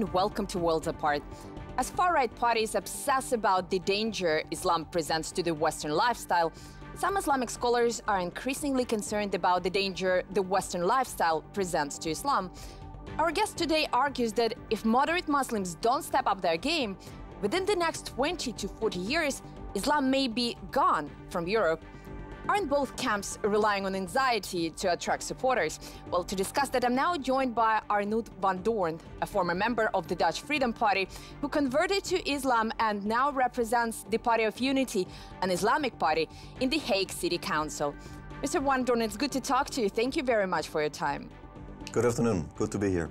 and welcome to Worlds Apart. As far-right parties obsess about the danger Islam presents to the Western lifestyle, some Islamic scholars are increasingly concerned about the danger the Western lifestyle presents to Islam. Our guest today argues that if moderate Muslims don't step up their game, within the next 20 to 40 years, Islam may be gone from Europe. Aren't both camps relying on anxiety to attract supporters? Well, to discuss that, I'm now joined by Arnoud van Doorn, a former member of the Dutch Freedom Party, who converted to Islam and now represents the Party of Unity, an Islamic party, in the Hague City Council. Mr. van Doorn, it's good to talk to you. Thank you very much for your time. Good afternoon. Good to be here.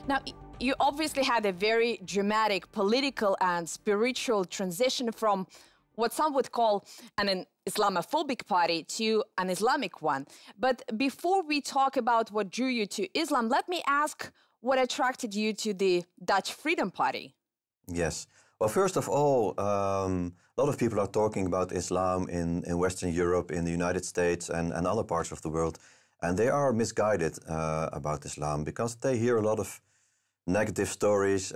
Now, you obviously had a very dramatic political and spiritual transition from what some would call an Islamophobic party to an Islamic one. But before we talk about what drew you to Islam, let me ask what attracted you to the Dutch Freedom Party? Yes. Well, first of all, a lot of people are talking about Islam in Western Europe, in the United States and other parts of the world. And they are misguided about Islam because they hear a lot of negative stories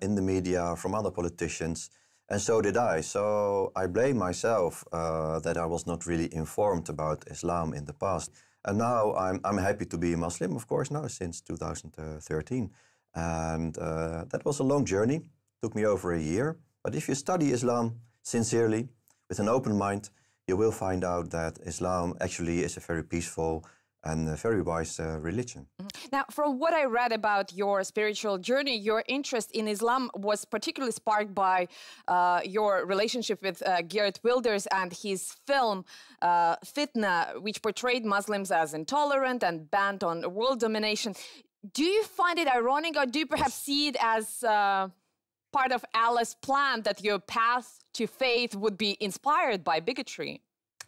in the media from other politicians. And so did I. So I blame myself that I was not really informed about Islam in the past. And now I'm happy to be a Muslim, of course, now since 2013. And that was a long journey. Took me over a year. But if you study Islam sincerely, with an open mind, you will find out that Islam actually is a very peaceful and a very wise religion. Now, from what I read about your spiritual journey, your interest in Islam was particularly sparked by your relationship with Geert Wilders and his film Fitna, which portrayed Muslims as intolerant and bent on world domination. Do you find it ironic, or do you perhaps see it as part of Allah's plan that your path to faith would be inspired by bigotry?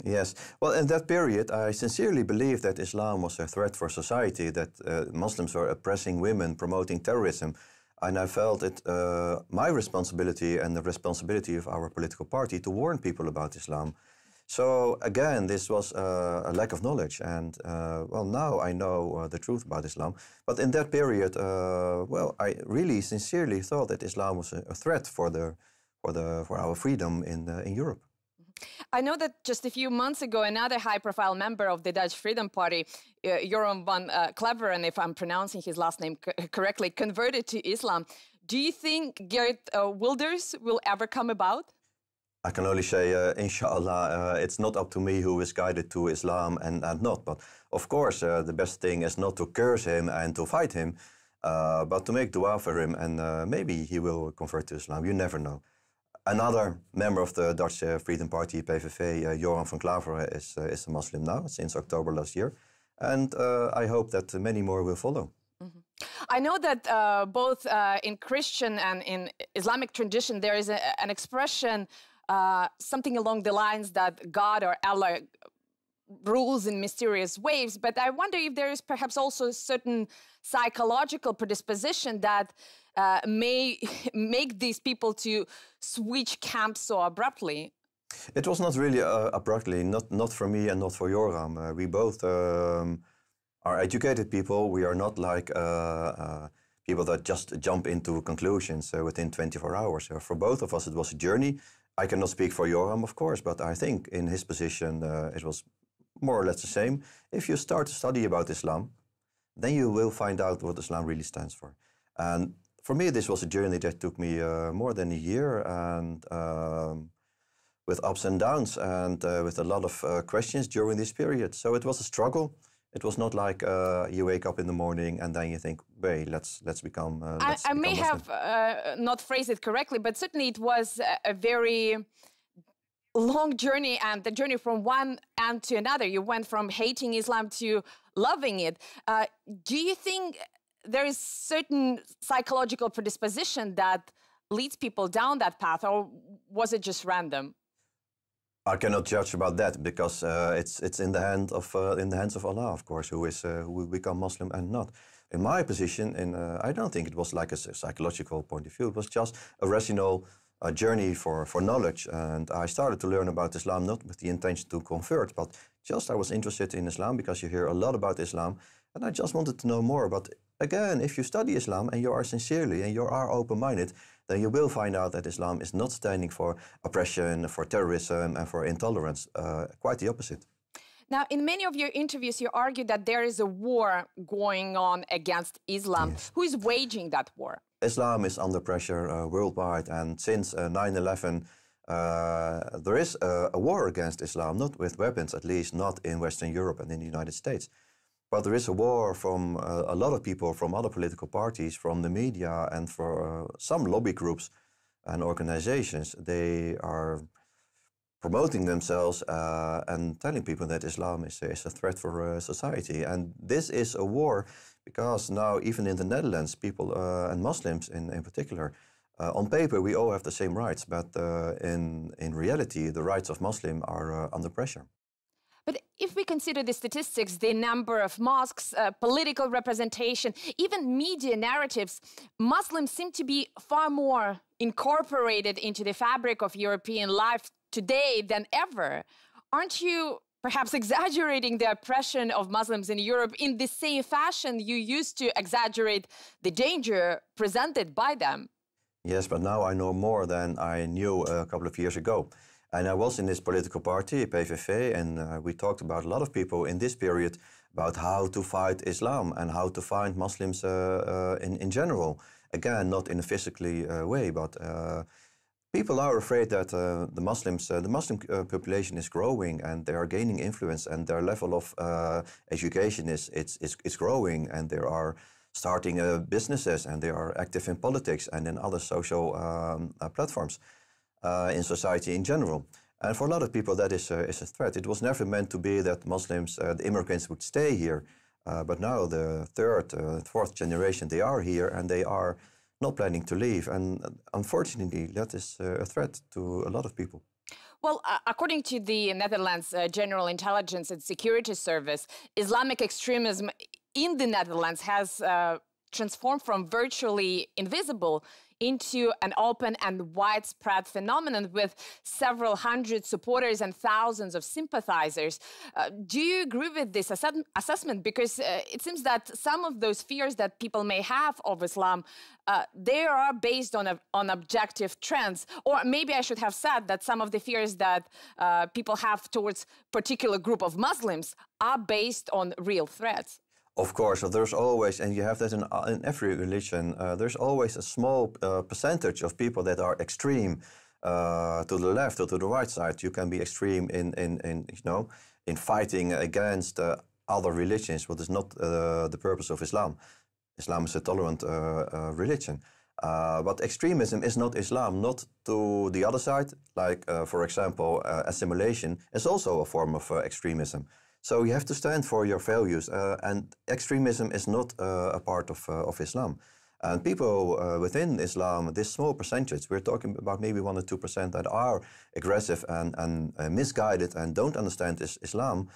Yes. Well, in that period, I sincerely believed that Islam was a threat for society, that Muslims were oppressing women, promoting terrorism. And I felt it my responsibility and the responsibility of our political party to warn people about Islam. So, again, this was a lack of knowledge. And, well, now I know the truth about Islam. But in that period, well, I really sincerely thought that Islam was a threat for our freedom in Europe. I know that just a few months ago, another high-profile member of the Dutch Freedom Party, Joran van Cleveren, if I'm pronouncing his last name correctly, converted to Islam. Do you think Geert Wilders will ever come about? I can only say, inshallah, it's not up to me who is guided to Islam and not. But of course, the best thing is not to curse him and to fight him, but to make dua for him, and maybe he will convert to Islam. You never know. Another member of the Dutch Freedom Party, PVV, Joran van Cleveren, is a Muslim now, since October last year. And I hope that many more will follow. Mm-hmm. I know that both in Christian and in Islamic tradition, there is an expression, something along the lines that God or Allah rules in mysterious ways. But I wonder if there is perhaps also a certain psychological predisposition that may make these people to switch camps so abruptly. It was not really abruptly, not for me and not for Joram. We both are educated people. We are not like people that just jump into conclusions within 24 hours. For both of us, it was a journey. I cannot speak for Joram, of course, but I think in his position, it was more or less the same. If you start to study about Islam, then you will find out what Islam really stands for. And for me, this was a journey that took me more than a year, and with ups and downs, and with a lot of questions during this period. So it was a struggle. It was not like you wake up in the morning and then you think, "Wait, let's become." I may have not phrased it correctly, but certainly it was a very long journey, and the journey from one end to another. You went from hating Islam to loving it. Do you think there is certain psychological predisposition that leads people down that path, or was it just random? I cannot judge about that because it's in the hands of Allah, of course, who will become Muslim and not. In my position, I don't think it was like a psychological point of view. It was just a rational a journey for knowledge, and I started to learn about Islam not with the intention to convert, but just I was interested in Islam because you hear a lot about Islam, and I just wanted to know more. But again, if you study Islam and you are sincerely and you are open-minded, then you will find out that Islam is not standing for oppression, for terrorism, and for intolerance. Quite the opposite. Now, in many of your interviews, you argue that there is a war going on against Islam. Yes. Who is waging that war? Islam is under pressure worldwide, and since 9/11, there is a war against Islam, not with weapons, at least not in Western Europe and in the United States. But there is a war from a lot of people, from other political parties, from the media, and for some lobby groups and organizations. They are promoting themselves and telling people that Islam is a threat for society. And this is a war because now, even in the Netherlands, people and Muslims in particular, on paper we all have the same rights, but in reality the rights of Muslims are under pressure. But if we consider the statistics, the number of mosques, political representation, even media narratives, Muslims seem to be far more incorporated into the fabric of European life today than ever. Aren't you perhaps exaggerating the oppression of Muslims in Europe in the same fashion you used to exaggerate the danger presented by them? Yes, but now I know more than I knew a couple of years ago. And I was in this political party, PVV, and we talked about a lot of people in this period about how to fight Islam and how to find Muslims in general. Again, not in a physically way, but people are afraid that the Muslim population is growing and they are gaining influence, and their level of education is growing, and they are starting businesses, and they are active in politics and in other social platforms. In society in general. And for a lot of people that is a threat. It was never meant to be that Muslims, the immigrants, would stay here. But now the third, fourth generation, they are here and they are not planning to leave. And unfortunately, that is a threat to a lot of people. Well, according to the Netherlands General Intelligence and Security Service, Islamic extremism in the Netherlands has transformed from virtually invisible into an open and widespread phenomenon with several hundred supporters and thousands of sympathizers. Do you agree with this assessment? Because it seems that some of those fears that people may have of Islam, they are based on objective trends. Or maybe I should have said that some of the fears that people have towards particular group of Muslims are based on real threats. Of course, so there's always, and you have that in every religion, there's always a small percentage of people that are extreme to the left or to the right side. You can be extreme in fighting against other religions, what is not the purpose of Islam. Islam is a tolerant religion. But extremism is not Islam, not to the other side. Like, for example, assimilation is also a form of extremism. So you have to stand for your values, and extremism is not a part of Islam. And people within Islam, this small percentage, we're talking about maybe 1 or 2% that are aggressive and misguided and don't understand Islam.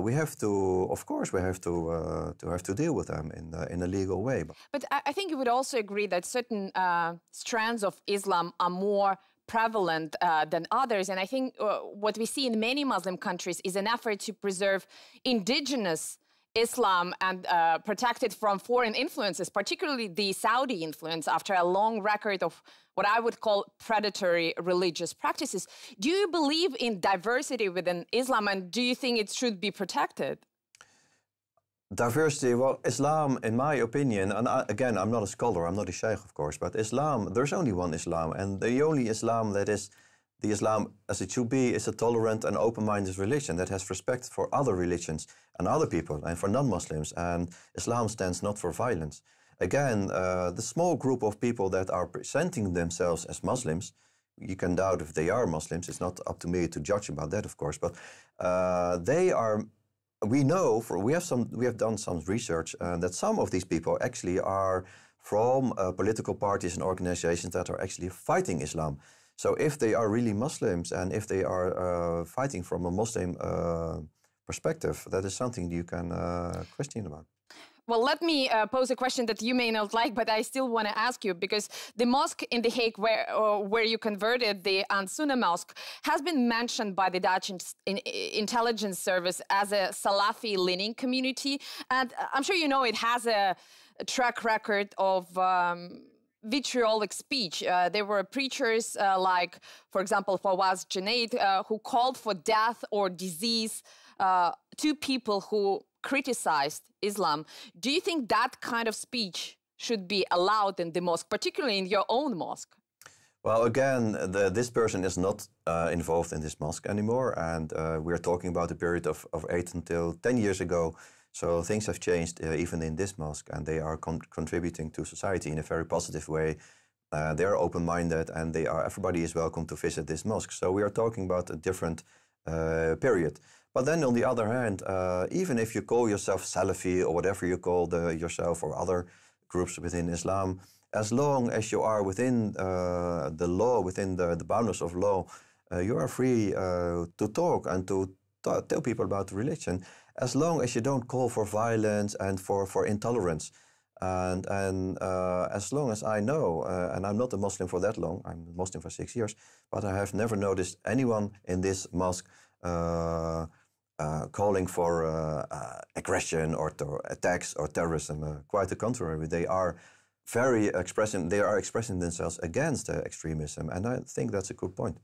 We have to, of course, we have to deal with them in a legal way. But I think you would also agree that certain strands of Islam are more prevalent than others. And I think what we see in many Muslim countries is an effort to preserve indigenous Islam and protect it from foreign influences, particularly the Saudi influence after a long record of what I would call predatory religious practices. Do you believe in diversity within Islam, and do you think it should be protected? Diversity, well, Islam, in my opinion, and again, I'm not a scholar, I'm not a sheikh, of course, but Islam, there's only one Islam, and the only Islam that is the Islam as it should be is a tolerant and open-minded religion that has respect for other religions and other people and for non-Muslims, and Islam stands not for violence. Again, the small group of people that are presenting themselves as Muslims, you can doubt if they are Muslims, it's not up to me to judge about that, of course, but they are. We know, we have done some research that some of these people actually are from political parties and organizations that are actually fighting Islam. So if they are really Muslims and if they are fighting from a Muslim perspective, that is something you can question about. Well, let me pose a question that you may not like, but I still want to ask you, because the mosque in The Hague where you converted, the Ansuna Mosque, has been mentioned by the Dutch intelligence service as a Salafi-leaning community. And I'm sure you know it has a track record of vitriolic speech. There were preachers like, for example, Fawaz Junaid, who called for death or disease to people who criticized Islam. Do you think that kind of speech should be allowed in the mosque, particularly in your own mosque? Well, again, this person is not involved in this mosque anymore, and we're talking about a period of 8 until 10 years ago. So things have changed even in this mosque, and they are contributing to society in a very positive way. They are open-minded, and everybody is welcome to visit this mosque. So we are talking about a different period. But then on the other hand, even if you call yourself Salafi or whatever you call yourself or other groups within Islam, as long as you are within the law, within the boundaries of law, you are free to talk and to tell people about religion, as long as you don't call for violence and for intolerance. And as long as I know, and I'm not a Muslim for that long, I'm a Muslim for 6 years, but I have never noticed anyone in this mosque calling for aggression or attacks or terrorism. Quite the contrary, they are expressing themselves against extremism, and I think that's a good point.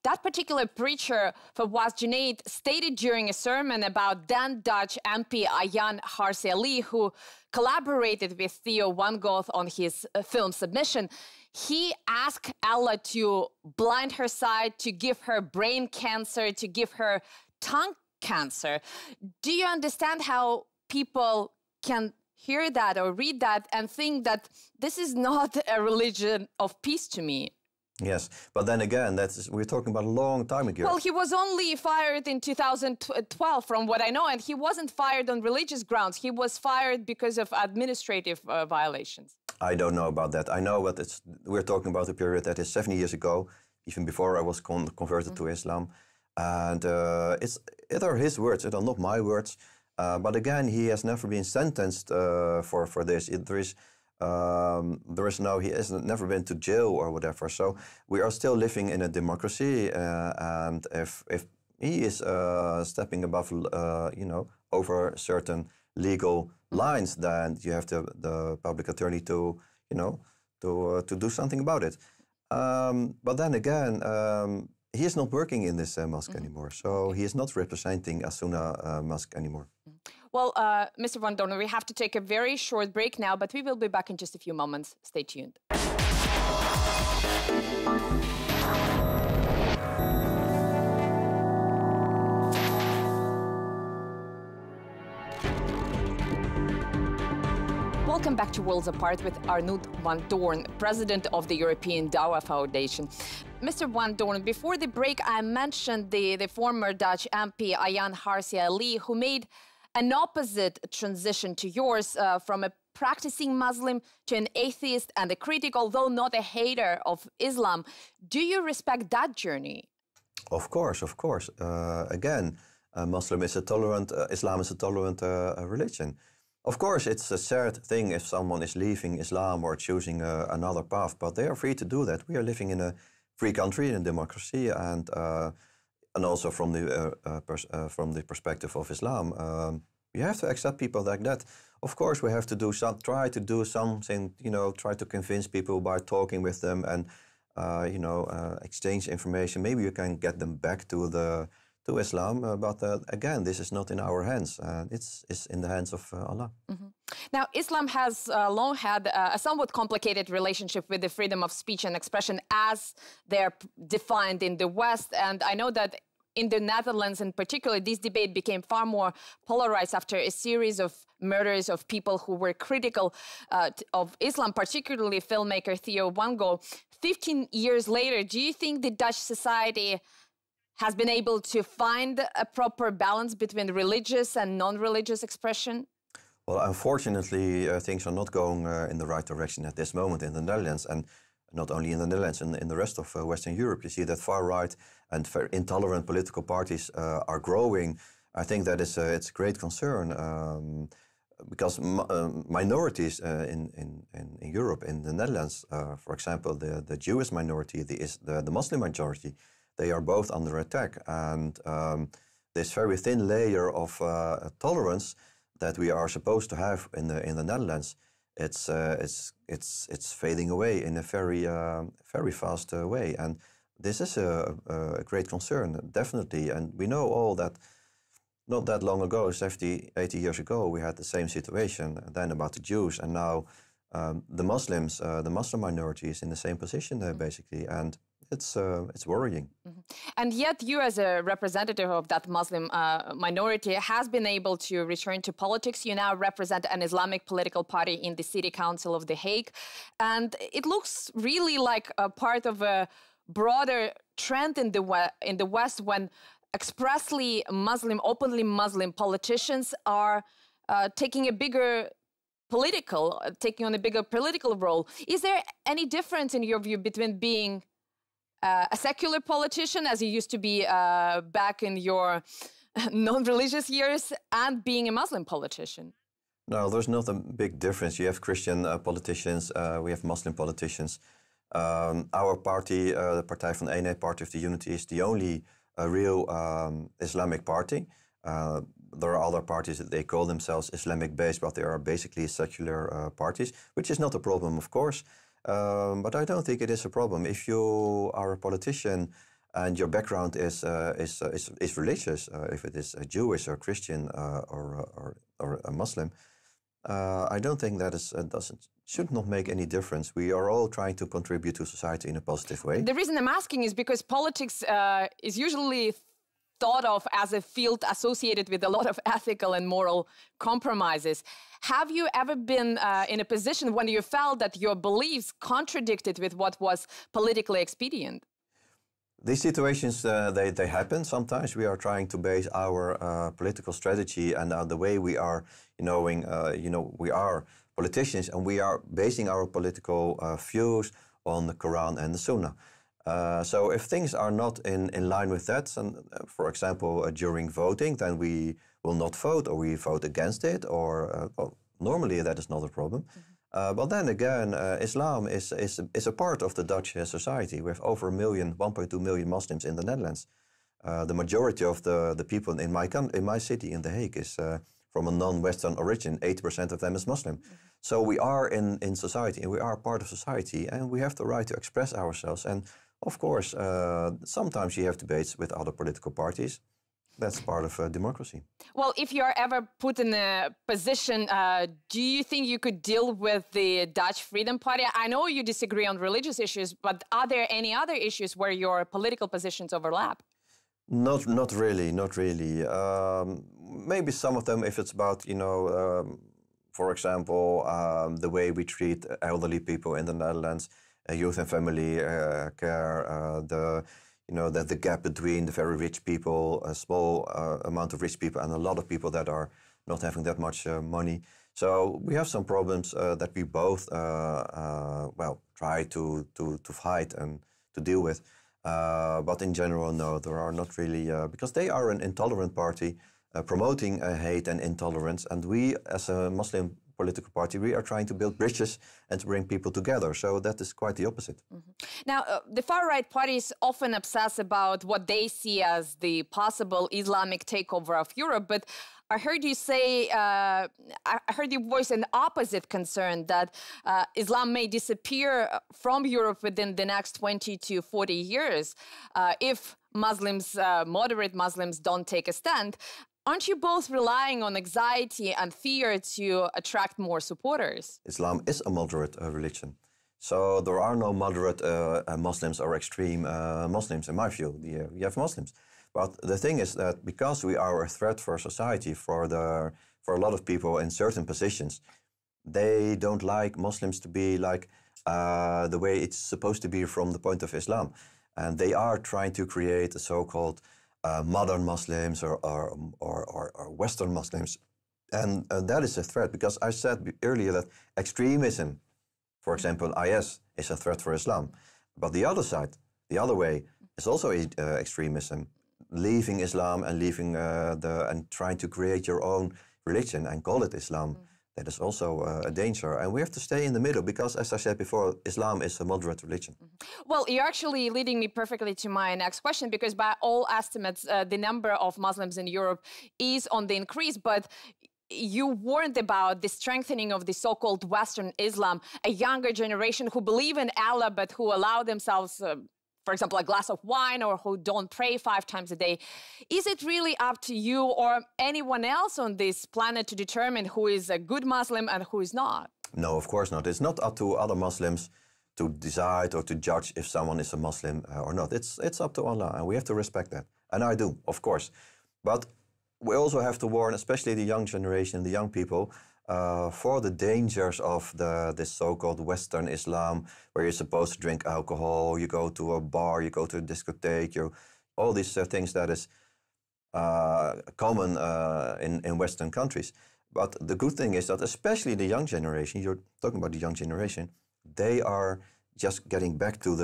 That particular preacher, Fawaz Junaid, stated during a sermon about then Dutch MP Ayaan Hirsi Ali, who collaborated with Theo van Gogh on his film Submission. He asked Allah to blind her sight, to give her brain cancer, to give her tongue cancer. Do you understand how people can hear that or read that and think that this is not a religion of peace to me? Yes, but then again, we're talking about a long time ago. Well, he was only fired in 2012, from what I know, and he wasn't fired on religious grounds. He was fired because of administrative violations. I don't know about that. I know that we're talking about a period that is 7 years ago, even before I was converted to Islam. And it are his words, it are not my words. But again, he has never been sentenced for this. He has never been to jail or whatever. So we are still living in a democracy, and if he is stepping above, over certain legal lines, then you have the public attorney to do something about it. But then again, he is not working in this mosque anymore, so he is not representing Ansuna Mosque anymore. Well, Mr. van Doorn, we have to take a very short break now, but we will be back in just a few moments. Stay tuned. Welcome back to Worlds Apart with Arnoud van Doorn, president of the European Dawah Foundation. Mr. van Doorn, before the break, I mentioned the former Dutch MP Ayaan Hirsi Ali, who made an opposite transition to yours, from a practicing Muslim to an atheist and a critic, although not a hater of Islam. Do you respect that journey? Of course, of course. Again, Islam is a tolerant religion. Of course, it's a sad thing if someone is leaving Islam or choosing another path, but they are free to do that. We are living in a free country, in a democracy, and also from the perspective of Islam, you have to accept people like that. Of course, we have to try to do something, try to convince people by talking with them and exchange information. Maybe you can get them back to Islam, but again, this is not in our hands. It's in the hands of Allah. Mm-hmm. Now, Islam has long had a somewhat complicated relationship with the freedom of speech and expression as they're defined in the West. And I know that in the Netherlands in particular, this debate became far more polarized after a series of murders of people who were critical of Islam, particularly filmmaker Theo van Gogh. 15 years later, do you think the Dutch society has been able to find a proper balance between religious and non-religious expression? Well, unfortunately, things are not going in the right direction at this moment in the Netherlands, and not only in the Netherlands, in the rest of Western Europe. You see that far-right and very intolerant political parties are growing. I think that it's a great concern. because minorities in Europe, in the Netherlands, for example, the Jewish minority, the Muslim majority, they are both under attack. And this very thin layer of tolerance that we are supposed to have in the Netherlands, it's fading away in a very fast way. And this is a great concern, definitely. And we know all that not that long ago, 70, 80 years ago, we had the same situation then about the Jews. And now the Muslims, the Muslim minority is in the same position basically. And it's worrying. Mm-hmm. And yet you as a representative of that Muslim minority has been able to return to politics. You now represent an Islamic political party in the City Council of The Hague. And it looks really like a part of a broader trend in the West when expressly Muslim, openly Muslim politicians are taking on a bigger political role. Is there any difference in your view between being a secular politician, as you used to be back in your non-religious years, and being a Muslim politician? No, there's not a big difference. You have Christian politicians, we have Muslim politicians. Our party, the Partij van de Eenheid, Party of the Unity, is the only real Islamic party. There are other parties that they call themselves Islamic-based, but they are basically secular parties, which is not a problem, of course. But I don't think it is a problem. If you are a politician and your background is religious, if it is a Jewish or Christian or a Muslim, I don't think that should not make any difference. We are all trying to contribute to society in a positive way. The reason I'm asking is because politics is usually thought of as a field associated with a lot of ethical and moral compromises. Have you ever been in a position when you felt that your beliefs contradicted with what was politically expedient? These situations, they happen sometimes. We are trying to base our political strategy and the way we are, we are politicians and we are basing our political views on the Quran and the Sunnah. So if things are not in line with that, and, for example, during voting, then we will not vote or we vote against it, or well, normally that is not a problem. Mm-hmm. But then again, Islam is a part of the Dutch society. We have over 1.2 million Muslims in the Netherlands. The majority of the people in my city, in The Hague, is from a non-Western origin. 80% of them is Muslim. Mm-hmm. So we are in society, and we are part of society, and we have the right to express ourselves. And of course, sometimes you have debates with other political parties. That's part of democracy. Well, if you're ever put in a position, do you think you could deal with the Dutch Freedom Party? I know you disagree on religious issues, but are there any other issues where your political positions overlap? Not really. Maybe some of them, if it's about, for example, the way we treat elderly people in the Netherlands, youth and family care, the gap between the very rich people, a small amount of rich people, and a lot of people that are not having that much money. So we have some problems that we both, try to fight and to deal with. But in general, no, there are not really, because they are an intolerant party promoting hate and intolerance, and we, as a Muslim political party, we are trying to build bridges and to bring people together. So that is quite the opposite. Mm-hmm. Now, the far-right parties often obsess about what they see as the possible Islamic takeover of Europe, but I heard you say, I heard you voice an opposite concern that Islam may disappear from Europe within the next 20 to 40 years if Muslims, moderate Muslims, don't take a stand. Aren't you both relying on anxiety and fear to attract more supporters? Islam is a moderate religion. So there are no moderate Muslims or extreme Muslims, in my view. You have Muslims. But the thing is that because we are a threat for society, for a lot of people in certain positions, they don't like Muslims to be like the way it's supposed to be from the point of Islam. And they are trying to create a so-called modern Muslims or Western Muslims. And that is a threat, because I said earlier that extremism, for example, IS, is a threat for Islam. But the other side, the other way, is also extremism, leaving Islam and leaving and trying to create your own religion and call it Islam, that is also a danger. And we have to stay in the middle because, as I said before, Islam is a moderate religion. Well, you're actually leading me perfectly to my next question, because by all estimates, the number of Muslims in Europe is on the increase, but you warned about the strengthening of the so-called Western Islam, a younger generation who believe in Allah but who allow themselves, for example, a glass of wine, or who don't pray 5 times a day. Is it really up to you or anyone else on this planet to determine who is a good Muslim and who is not? No, of course not. It's not up to other Muslims to decide or to judge if someone is a Muslim or not. It's up to Allah, and we have to respect that. And I do, of course. But we also have to warn, especially the young generation, the young people, for the dangers of this so-called Western Islam, where you're supposed to drink alcohol, you go to a bar, you go to a discotheque, all these things that is common in Western countries. But the good thing is that especially the young generation, you're talking about the young generation, they are just getting back to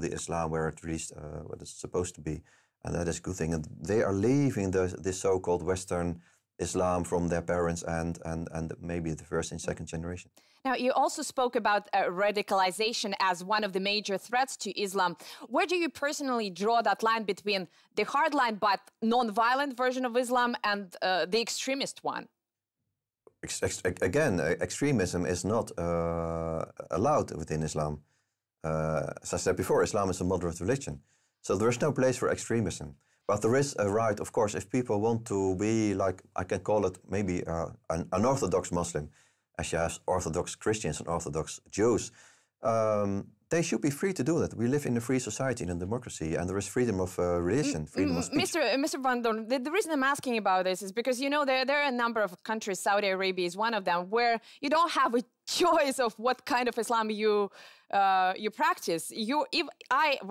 the Islam where at least what it's supposed to be. And that is a good thing. And they are leaving this so-called Western Islam from their parents and maybe the first and second generation. Now, you also spoke about radicalization as one of the major threats to Islam. Where do you personally draw that line between the hardline but non-violent version of Islam and the extremist one? Again, extremism is not allowed within Islam. As I said before, Islam is a moderate religion. So there is no place for extremism. But there is a right, of course, if people want to be like, I can call it maybe an Orthodox Muslim, as you have Orthodox Christians and Orthodox Jews, they should be free to do that. We live in a free society, in a democracy, and there is freedom of religion, freedom of speech. Mr. Van Doorn, the reason I'm asking about this is because, you know, there are a number of countries, Saudi Arabia is one of them, where you don't have a choice of what kind of Islam you practice.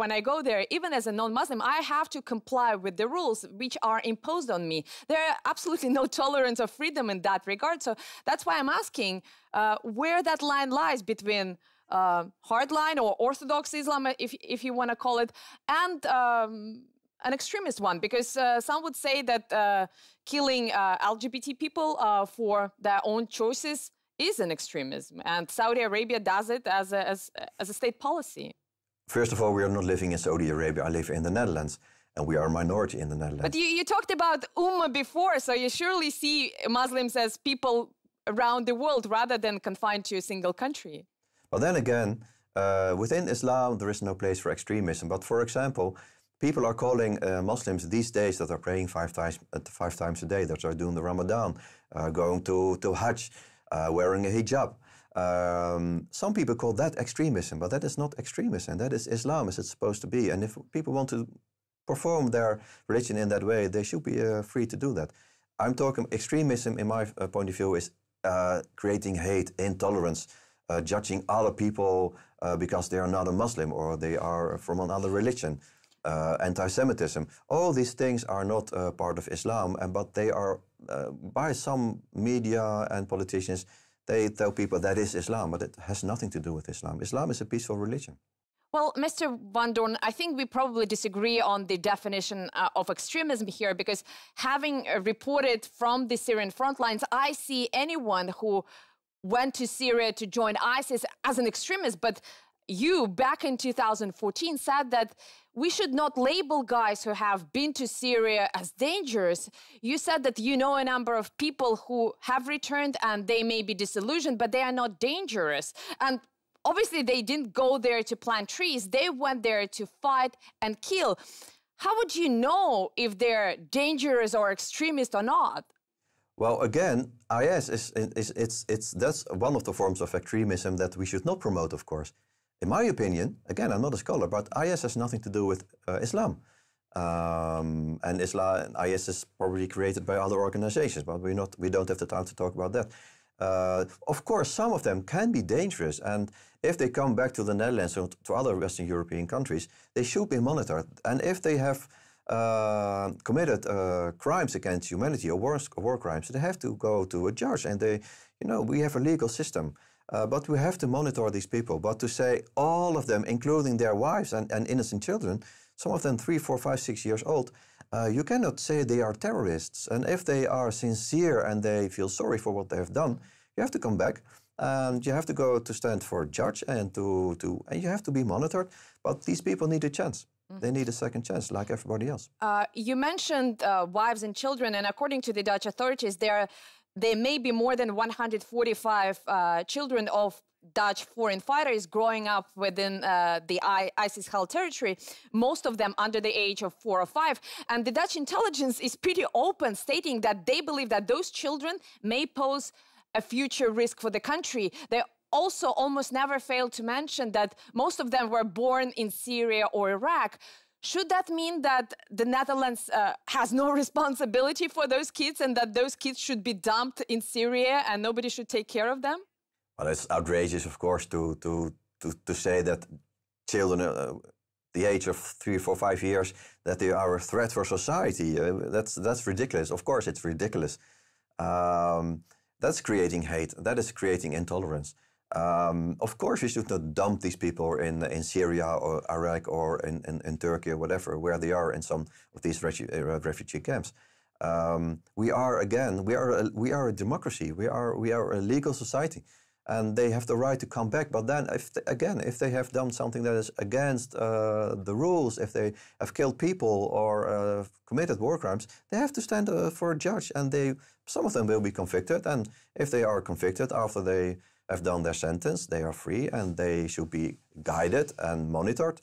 When I go there, even as a non-Muslim, I have to comply with the rules which are imposed on me. There are absolutely no tolerance of freedom in that regard. So that's why I'm asking where that line lies between hardline or Orthodox Islam, if you want to call it, and an extremist one, because some would say that killing LGBT people for their own choices is an extremism, and Saudi Arabia does it as a state policy. First of all, we are not living in Saudi Arabia. I live in the Netherlands, and we are a minority in the Netherlands. But you talked about Ummah before, so you surely see Muslims as people around the world rather than confined to a single country. But then again, within Islam, there is no place for extremism. But for example, people are calling Muslims these days that are praying 5 times a day, that are doing the Ramadan, going to Hajj, wearing a hijab. Some people call that extremism, but that is not extremism. That is Islam as it's supposed to be. And if people want to perform their religion in that way, they should be free to do that. I'm talking extremism, in my point of view, is creating hate, intolerance, judging other people because they are not a Muslim or they are from another religion, anti-Semitism. All these things are not part of Islam, but they are, by some media and politicians, they tell people that is Islam, but it has nothing to do with Islam. Islam is a peaceful religion. Well, Mr. Van Doorn, I think we probably disagree on the definition of extremism here, because having reported from the Syrian front lines, I see anyone who went to Syria to join ISIS as an extremist. But you, back in 2014, said that we should not label guys who have been to Syria as dangerous. You said that you know a number of people who have returned and they may be disillusioned, but they are not dangerous. And obviously, they didn't go there to plant trees. They went there to fight and kill. How would you know if they're dangerous or extremist or not? Well, again, IS that's one of the forms of extremism that we should not promote, of course. In my opinion, again, I'm not a scholar, but IS has nothing to do with Islam. And IS is probably created by other organizations, but we don't have the time to talk about that. Of course, some of them can be dangerous, and if they come back to the Netherlands or to other Western European countries, they should be monitored. And if they have committed crimes against humanity or war crimes, they have to go to a judge, and we have a legal system. But we have to monitor these people. But to say all of them, including their wives and innocent children, some of them 3, 4, 5, 6 years old, you cannot say they are terrorists. And if they are sincere and they feel sorry for what they have done, you have to come back and you have to go to stand for a judge and and you have to be monitored. But these people need a chance. They need a second chance, like everybody else. You mentioned wives and children, and according to the Dutch authorities, there may be more than 145 children of Dutch foreign fighters growing up within the ISIS-held territory, most of them under the age of 4 or 5. And the Dutch intelligence is pretty open, stating that they believe that those children may pose a future risk for the country. They also almost never fail to mention that most of them were born in Syria or Iraq. Should that mean that the Netherlands has no responsibility for those kids and that those kids should be dumped in Syria and nobody should take care of them? Well, it's outrageous, of course, to say that children the age of 3, 4, 5 years, that they are a threat for society. That's ridiculous. Of course, it's ridiculous. That's creating hate. That is creating intolerance. Of course, we should not dump these people in Syria or Iraq or in Turkey or whatever, where they are in some of these refugee camps. We are a democracy. We are a legal society, and they have the right to come back. But then, if they have done something that is against the rules, if they have killed people or committed war crimes, they have to stand for a judge, and some of them will be convicted. And if they are convicted after they have done their sentence, they are free, and they should be guided and monitored.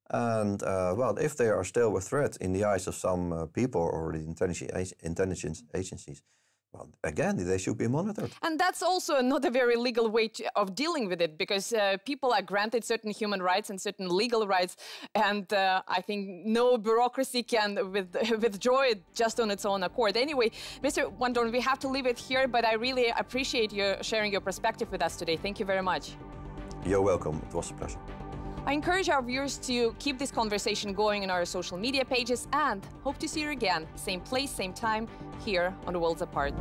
And well, if they are still a threat in the eyes of some people or the intelligence agencies, well, again, they should be monitored. And that's also not a very legal way of dealing with it, because people are granted certain human rights and certain legal rights, and I think no bureaucracy can withdraw it just on its own accord. Anyway, Mr. Van Doorn, we have to leave it here, but I really appreciate you sharing your perspective with us today. Thank you very much. You're welcome. It was a pleasure. I encourage our viewers to keep this conversation going on our social media pages, and hope to see you again, same place, same time, here on The Worlds Apart.